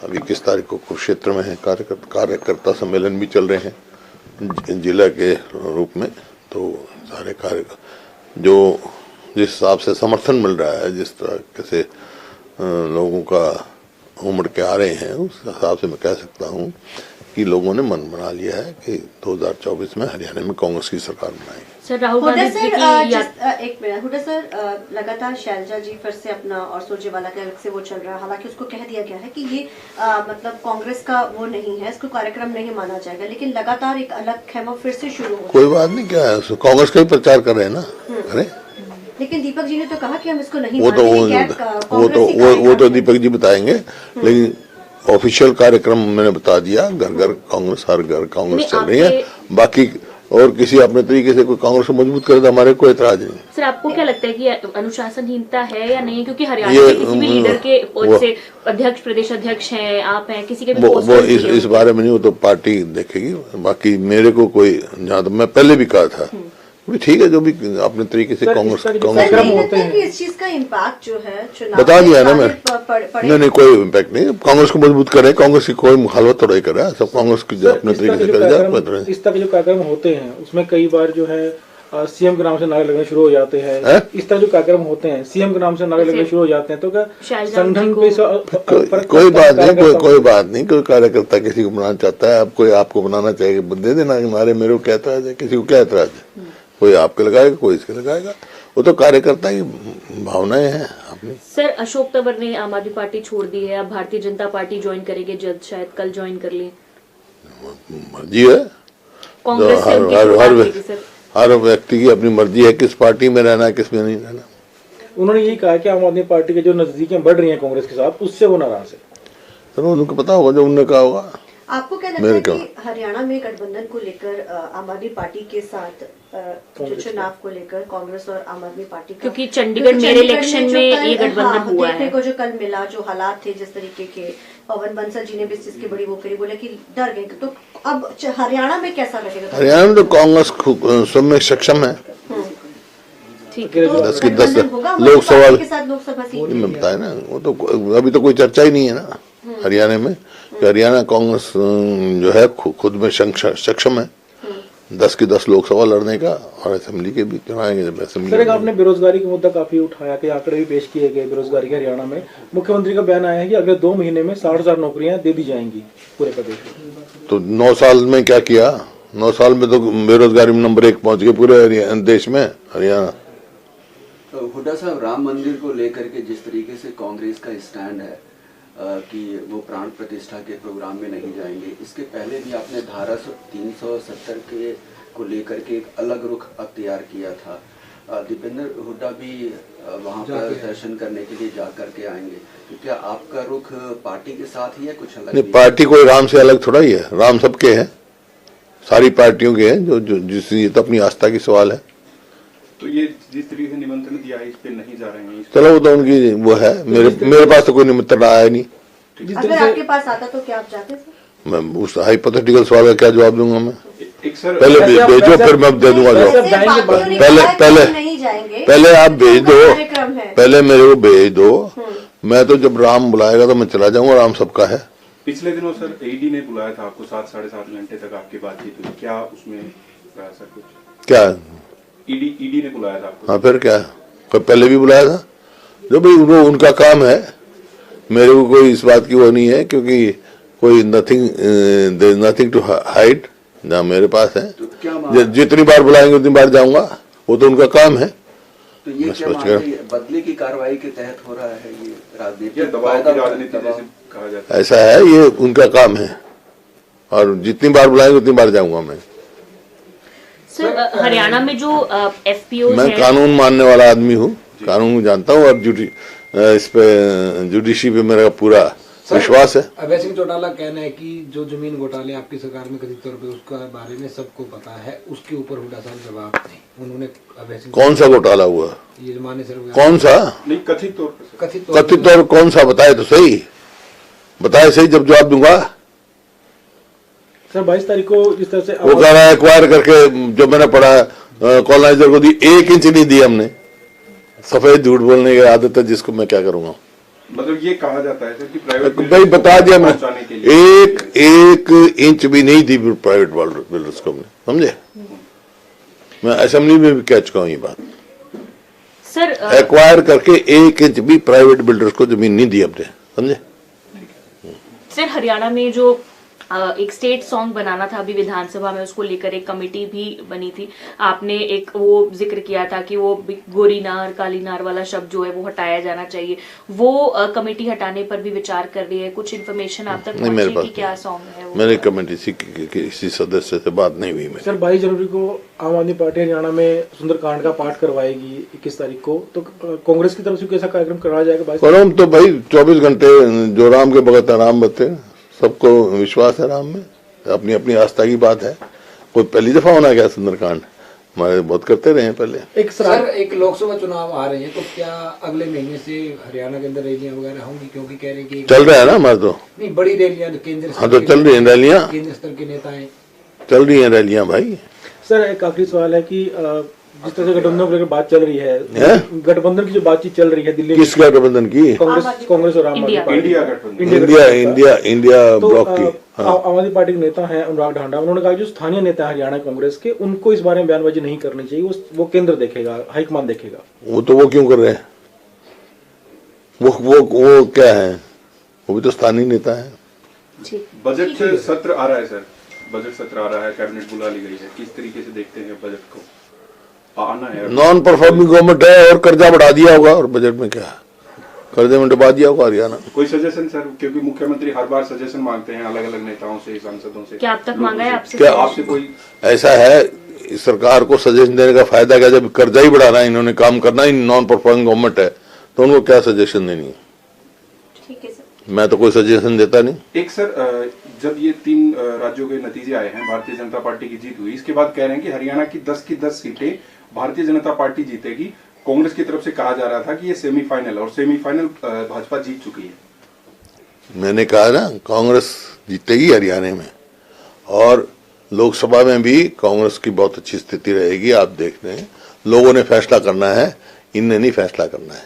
अभी 21 तारीख को कुरुक्षेत्र में है, कार्यकर्ता सम्मेलन भी चल रहे हैं जिला के रूप में। तो सारे कार्य जो जिस हिसाब से समर्थन मिल रहा है, जिस तरह से लोगों का उमड़ के आ रहे हैं, उस हिसाब से मैं कह सकता हूँ कि लोगों ने मन बना लिया है कि 2024 में हरियाणा में कांग्रेस की सरकार बनाएगी। सर राहुल गांधी एक मिनट हुड्डा सर, लगातार शैलजा जी फिर से अपना और सुरजेवाला के अलग से वो चल रहा है। हालांकि उसको कह दिया गया है कि ये मतलब कांग्रेस का वो नहीं है, इसको कार्यक्रम नहीं माना जाएगा, लेकिन लगातार एक अलग खेमा फिर से शुरू हो। कोई बात नहीं, क्या है, कांग्रेस का ही प्रचार कर रहे हैं ना। अरे लेकिन दीपक जी ने तो कहा कि हम इसको नहीं वो तो दीपक जी बताएंगे, लेकिन ऑफिशियल कार्यक्रम मैंने बता दिया, घर घर कांग्रेस, हर घर कांग्रेस चल रही है। बाकी और किसी अपने तरीके से कोई कांग्रेस को मजबूत करे तो हमारे कोई एतराज नहीं। सर आपको क्या लगता है कि अनुशासनहीनता है या नहीं, क्योंकि हरियाणा के किसी भी लीडर के पद से अध्यक्ष, प्रदेश अध्यक्ष हैं, आप हैं, किसी के भी वो इस बारे में नहीं, वो तो पार्टी देखेगी। बाकी मेरे को कोई, जहाँ तक मैं पहले भी कहा था, ठीक है, जो भी अपने तरीके से कांग्रेस होते हैं, इस चीज का इम्पैक्ट जो है चुनाव बता दिया ना मैं। नहीं, कोई इम्पैक्ट नहीं। कांग्रेस को मजबूत करे, कांग्रेस की कोई मुखालफत थोड़ा ही करे, सब कांग्रेस की अपने तरीके से करे जाए। इस तरह के जो कार्यक्रम होते हैं उसमें कई बार जो है सीएम के नाम से नारे लगने शुरू हो जाते हैं। इस तरह जो कार्यक्रम होते हैं सीएम के नाम से नारे लगने शुरू हो जाते हैं, तो क्या संगठन पे कोई बात नहीं, कोई कार्यकर्ता किसी को बनाना चाहता है, अब कोई आपको बनाना चाहिए, दे देना नारे, मेरे को क्या एतराज है, किसी को क्या एतराज है। कोई आपके लगाएगा, कोई इसके लगाएगा, वो तो कार्यकर्ता की भावनाएं हैं अपनी। सर अशोक तंवर ने आम आदमी पार्टी छोड़ दी है, अब भारतीय जनता पार्टी ज्वाइन करेंगे जल्द, शायद कल ज्वाइन कर ले। मर्जी है, हर व्यक्ति की अपनी मर्जी है किस पार्टी में रहना है, किस में नहीं रहना। उन्होंने यही कहा कि आम आदमी पार्टी के जो नजदीकियां बढ़ रही हैं कांग्रेस के साथ, उससे वो नाराज है। तो उनको पता होगा जो उन्होंने कहा होगा। आपको क्या लगता है कि हरियाणा में गठबंधन को लेकर आम आदमी पार्टी के साथ जो चुनाव को लेकर कांग्रेस और आम आदमी पार्टी का, क्योंकि चंडीगढ़ मेरे इलेक्शन में ये गठबंधन हुआ है, देखने को जो कल मिला, जो हालात थे जिस तरीके के, पवन बंसल जी ने भी इस चीज की बड़ी वो करी, बोले कि डर गए। तो अब हरियाणा में कैसा रहेगा? हरियाणा में तो कांग्रेस सब में सक्षम है। ठीक है, 10 की 10 लोकसभा सीट में बताया ना, वो तो अभी तो कोई चर्चा ही नहीं है ना हरियाणा में। हरियाणा कांग्रेस जो है खुद में सक्षम है 10 की 10 लोकसभा लड़ने का, और असेंबली के भी चुनाएंगे। सर आपने बेरोजगारी का मुद्दा काफी उठाया कि आंकड़े भी पेश किए गए बेरोजगारी के। हरियाणा में मुख्यमंत्री का बयान आया है कि अगले 2 महीने में 60,000 नौकरियां दे दी जाएंगी पूरे प्रदेश में। तो 9 साल में क्या किया? 9 साल में तो बेरोजगारी में नंबर 1 पहुंच गए पूरे देश में हरियाणा। हुड्डा साहब, राम मंदिर को लेकर के जिस तरीके से कांग्रेस का स्टैंड है कि वो प्राण प्रतिष्ठा के प्रोग्राम में नहीं जाएंगे, इसके पहले भी आपने धारा 370 के को लेकर के एक अलग रुख अख्तियार किया था। दीपेंद्र हुड्डा भी वहां पर दर्शन करने के लिए जा करके आएंगे, तो क्या आपका रुख पार्टी के साथ ही है, कुछ अलग? नहीं, पार्टी कोई राम से अलग थोड़ा ही है, राम सबके हैं, सारी पार्टियों के हैं, जो जिस ये तो अपनी आस्था की सवाल है। तो ये जिस तरीके से निमंत्रण दिया है इस पे नहीं जा रहे हैं? चलो वो तो उनकी वो है, मेरे पास तो कोई निमंत्रण आया नहीं। अगर आपके पास आता तो क्या आप जाते सर? मैं उस हाइपोथेटिकल सवाल का क्या जवाब दूंगा? मैं पहले भेजो, फिर मैं दे दूंगा जवाब। पहले आप भेज दो, पहले मेरे को भेज दो, मैं तो जब राम बुलाएगा तो मैं चला जाऊंगा, राम सबका है। पिछले दिनों सर ईडी ने बुलाया था आपको, 7-7.5 घंटे तक आपकी बातचीत हुई, क्या उसमें रहा सर कुछ? क्या ईडी ने बुलाया था आपको? हाँ, फिर क्या, पहले भी बुलाया था। जो भाई वो उनका काम है, मेरे को कोई इस बात की वो नहीं है, क्योंकि कोई नथिंग टू हाइड ना मेरे पास है। तो जितनी बार बुलाएंगे उतनी बार जाऊंगा, वो तो उनका काम है। तो ये क्या बदले की कार्रवाई के तहत हो रहा है, ये राजनीति कहा जाता है? ऐसा है, ये उनका काम है, और जितनी बार बुलाएंगे उतनी बार जाऊंगा मैं। सर हरियाणा में जो एफपीओ, मैं कानून मानने वाला आदमी हूँ, कानून जानता हूँ, और इस पे जुडिशरी पे मेरा पूरा विश्वास है। अभय सिंह चौटाला कहना है कि जो जमीन घोटाले आपकी सरकार में कथित तौर पे उसका बारे में सबको पता है, उसके ऊपर हुड्डा साहब जवाब नहीं। उन्होंने अभय सिंह, कौन सा घोटाला हुआ? ये जमाने सर कौन सा? नहीं, कथित तौर कौन सा? बताए तो सही, बताए सही, जब जवाब दूंगा। सर 22 तारीख को जिस तरह से वो कह रहा है एक्वायर करके, जो मैंने पढ़ा कॉलोनाइजर को दी, 1 इंच नहीं दी हमने। सफेद झूठ बोलने की आदत है जिसको मैं क्या करूंगा। मतलब ये कहा जाता है सर कि प्राइवेट भाई बता दिया मैं, पहुंचाने के लिए एक इंच भी नहीं दी प्राइवेट बिल्डर्स को, हमने समझे। मैं असेंबली में भी कह चुका हूँ ये बात सर। एक्वायर करके 1 इंच भी प्राइवेट बिल्डर्स को जमीन नहीं दी हमने, समझे। सर हरियाणा में जो एक स्टेट सॉन्ग बनाना था अभी विधानसभा में, उसको लेकर एक कमेटी भी बनी थी। आपने एक वो जिक्र किया था कि वो गोरी नार काली नार वाला शब्द जो है वो हटाया जाना चाहिए, वो कमेटी हटाने पर भी विचार कर रही है। कुछ इन्फॉर्मेशन आप तक पहुंची कि क्या सॉन्ग है वो? मेरी कमेटी किसी सदस्य से बात नहीं हुई। सर 22 जनवरी को आम आदमी पार्टी हरियाणा में सुंदरकांड का पाठ करवाएगी 21 तारीख को, तो कांग्रेस की तरफ से कैसा कार्यक्रम कराया जाएगा? परम तो भाई 24 घंटे जो राम के भगत राम बते, सबको विश्वास है राम में, अपनी अपनी आस्था की बात है। कोई पहली दफा होना क्या सुंदरकांड, हमारे बहुत करते रहे हैं पहले। एक लोकसभा चुनाव आ रहे हैं, तो क्या अगले महीने से हरियाणा के अंदर रैलियां वगैरह होंगी? क्योंकि कह रहे हैं कि चल रहा है ना हमारे, तो नहीं बड़ी रैलियां केंद्र, हाँ तो चल रही है रैलियां, केंद्र स्तर के नेता हैं, चल रही है रैलियां भाई। सर एक आखिरी सवाल है कि जिस तरह से गठबंधन को लेकर बात चल रही है, गठबंधन की जो बातचीत चल रही है दिल्ली में, किस गठबंधन की? कांग्रेस और आम आदमी पार्टी, इंडिया ब्लॉक की। आम आदमी पार्टी के नेता हैं अनुराग ढांडा, उन्होंने कहा जो स्थानीय नेता हरियाणा कांग्रेस के, उनको इस बारे में बयानबाजी नहीं करनी चाहिए, वो केंद्र देखेगा, हाईकमान देखेगा। वो क्यों कर रहे हैं? वो क्या है, वो भी तो स्थानीय नेता है। बजट सत्र आ रहा है सर, बजट सत्र आ रहा है, कैबिनेट बुला ली गई है, किस तरीके से देखते हैं बजट को? आना है, नॉन परफॉर्मिंग गवर्नमेंट है और कर्जा बढ़ा दिया होगा, और बजट में क्या है, कर्जे में डुबा दिया होगा हरियाणा। कोई सजेशन सर, क्योंकि मुख्यमंत्री हर बार सजेशन मांगते हैं अलग अलग नेताओं से, सांसदों से, क्या अब तक मांगा है आपसे? क्या आपसे कोई ऐसा है सरकार को सजेशन देने का फायदा क्या? जब कर्जा ही बढ़ाना है इन्होंने, काम करना ही नॉन परफॉर्मिंग गवर्नमेंट है, तो उनको क्या सजेशन देनी है? ठीक है सर, मैं तो कोई सजेशन देता नहीं। एक सर, जब ये 3 राज्यों के नतीजे आए हैं, भारतीय जनता पार्टी की जीत हुई, इसके बाद कह रहे हैं कि हरियाणा की 10 की 10 सीटें भारतीय जनता पार्टी जीतेगी। कांग्रेस की तरफ से कहा जा रहा था कि ये सेमीफाइनल, और सेमीफाइनल भाजपा जीत चुकी है। मैंने कहा ना कांग्रेस जीतेगी हरियाणा में, और लोकसभा में भी कांग्रेस की बहुत अच्छी स्थिति रहेगी। आप देख रहे हैं, लोगों ने फैसला करना है, इनने नहीं फैसला करना है।